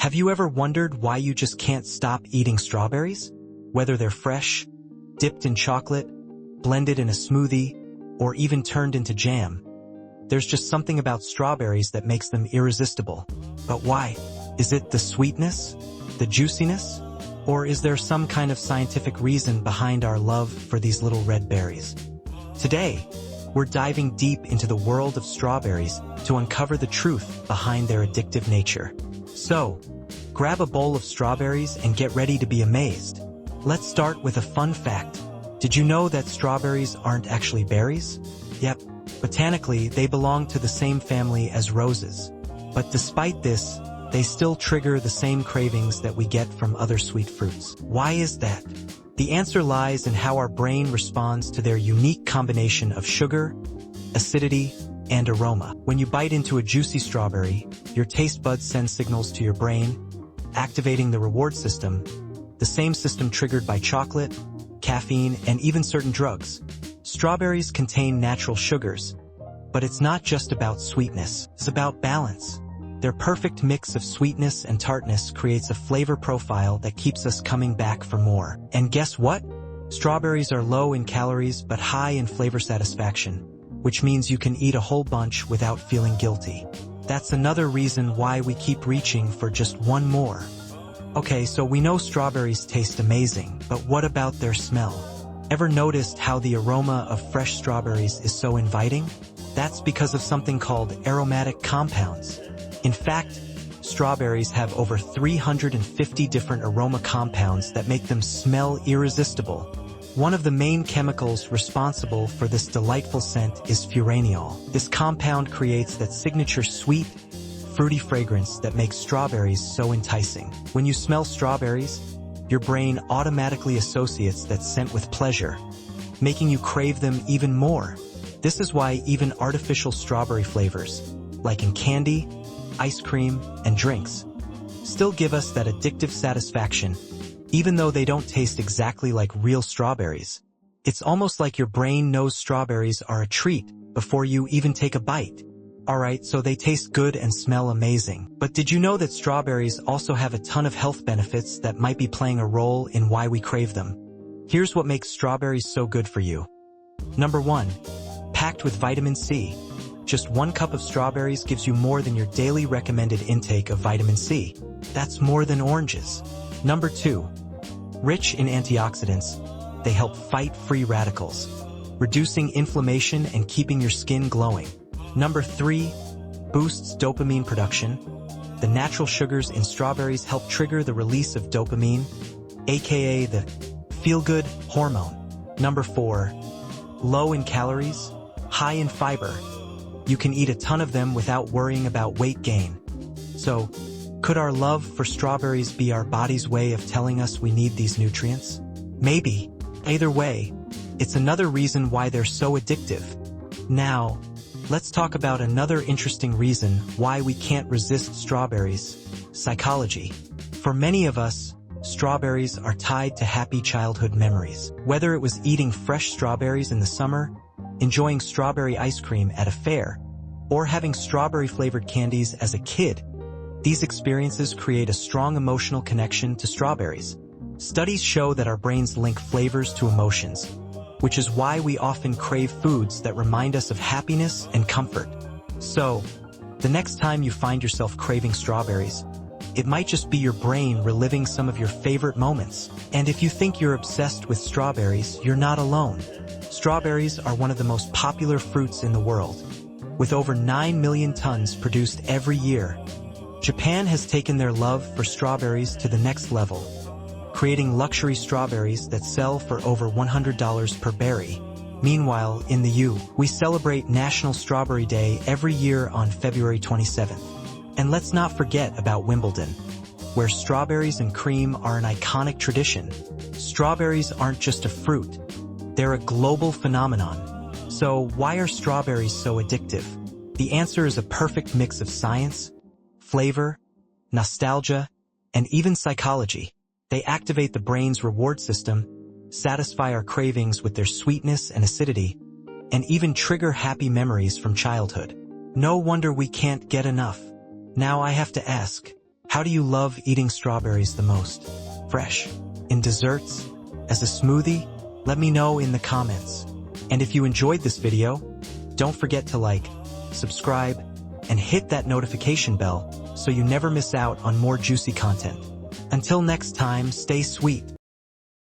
Have you ever wondered why you just can't stop eating strawberries? Whether they're fresh, dipped in chocolate, blended in a smoothie, or even turned into jam, there's just something about strawberries that makes them irresistible. But why? Is it the sweetness? The juiciness? Or is there some kind of scientific reason behind our love for these little red berries? Today, we're diving deep into the world of strawberries to uncover the truth behind their addictive nature. So, grab a bowl of strawberries and get ready to be amazed. Let's start with a fun fact. Did you know that strawberries aren't actually berries? Yep, botanically, they belong to the same family as roses. But despite this, they still trigger the same cravings that we get from other sweet fruits. Why is that? The answer lies in how our brain responds to their unique combination of sugar, acidity, and aroma. When you bite into a juicy strawberry, your taste buds send signals to your brain, activating the reward system, the same system triggered by chocolate, caffeine, and even certain drugs. Strawberries contain natural sugars, but it's not just about sweetness, it's about balance. Their perfect mix of sweetness and tartness creates a flavor profile that keeps us coming back for more. And guess what? Strawberries are low in calories but high in flavor satisfaction, which means you can eat a whole bunch without feeling guilty. That's another reason why we keep reaching for just one more. Okay, so we know strawberries taste amazing, but what about their smell? Ever noticed how the aroma of fresh strawberries is so inviting? That's because of something called aromatic compounds. In fact, strawberries have over 350 different aroma compounds that make them smell irresistible. One of the main chemicals responsible for this delightful scent is furanol. This compound creates that signature sweet, fruity fragrance that makes strawberries so enticing. When you smell strawberries, your brain automatically associates that scent with pleasure, making you crave them even more. This is why even artificial strawberry flavors, like in candy, ice cream, and drinks, still give us that addictive satisfaction, even though they don't taste exactly like real strawberries. It's almost like your brain knows strawberries are a treat before you even take a bite. Alright, so they taste good and smell amazing. But did you know that strawberries also have a ton of health benefits that might be playing a role in why we crave them? Here's what makes strawberries so good for you. Number 1. Packed with vitamin C. Just 1 cup of strawberries gives you more than your daily recommended intake of vitamin C. That's more than oranges. Number 2. Rich in antioxidants, they help fight free radicals, reducing inflammation and keeping your skin glowing. Number 3. Boosts dopamine production. The natural sugars in strawberries help trigger the release of dopamine, aka the feel-good hormone. Number 4. Low in calories, high in fiber. You can eat a ton of them without worrying about weight gain. So, could our love for strawberries be our body's way of telling us we need these nutrients? Maybe. Either way, it's another reason why they're so addictive. Now, let's talk about another interesting reason why we can't resist strawberries: psychology. For many of us, strawberries are tied to happy childhood memories. Whether it was eating fresh strawberries in the summer, enjoying strawberry ice cream at a fair, or having strawberry-flavored candies as a kid, these experiences create a strong emotional connection to strawberries. Studies show that our brains link flavors to emotions, which is why we often crave foods that remind us of happiness and comfort. So, the next time you find yourself craving strawberries, it might just be your brain reliving some of your favorite moments. And if you think you're obsessed with strawberries, you're not alone. Strawberries are one of the most popular fruits in the world. With over 9 million tons produced every year, Japan has taken their love for strawberries to the next level, creating luxury strawberries that sell for over $100 per berry. Meanwhile, in the U.S., we celebrate National Strawberry Day every year on February 27th. And let's not forget about Wimbledon, where strawberries and cream are an iconic tradition. Strawberries aren't just a fruit, they're a global phenomenon. So why are strawberries so addictive? The answer is a perfect mix of science, flavor, nostalgia, and even psychology. They activate the brain's reward system, satisfy our cravings with their sweetness and acidity, and even trigger happy memories from childhood. No wonder we can't get enough. Now I have to ask, How do you love eating strawberries the most? Fresh? In desserts? As a smoothie? Let me know in the comments. And if you enjoyed this video, don't forget to like, subscribe, and hit that notification bell so you never miss out on more juicy content. Until next time, stay sweet.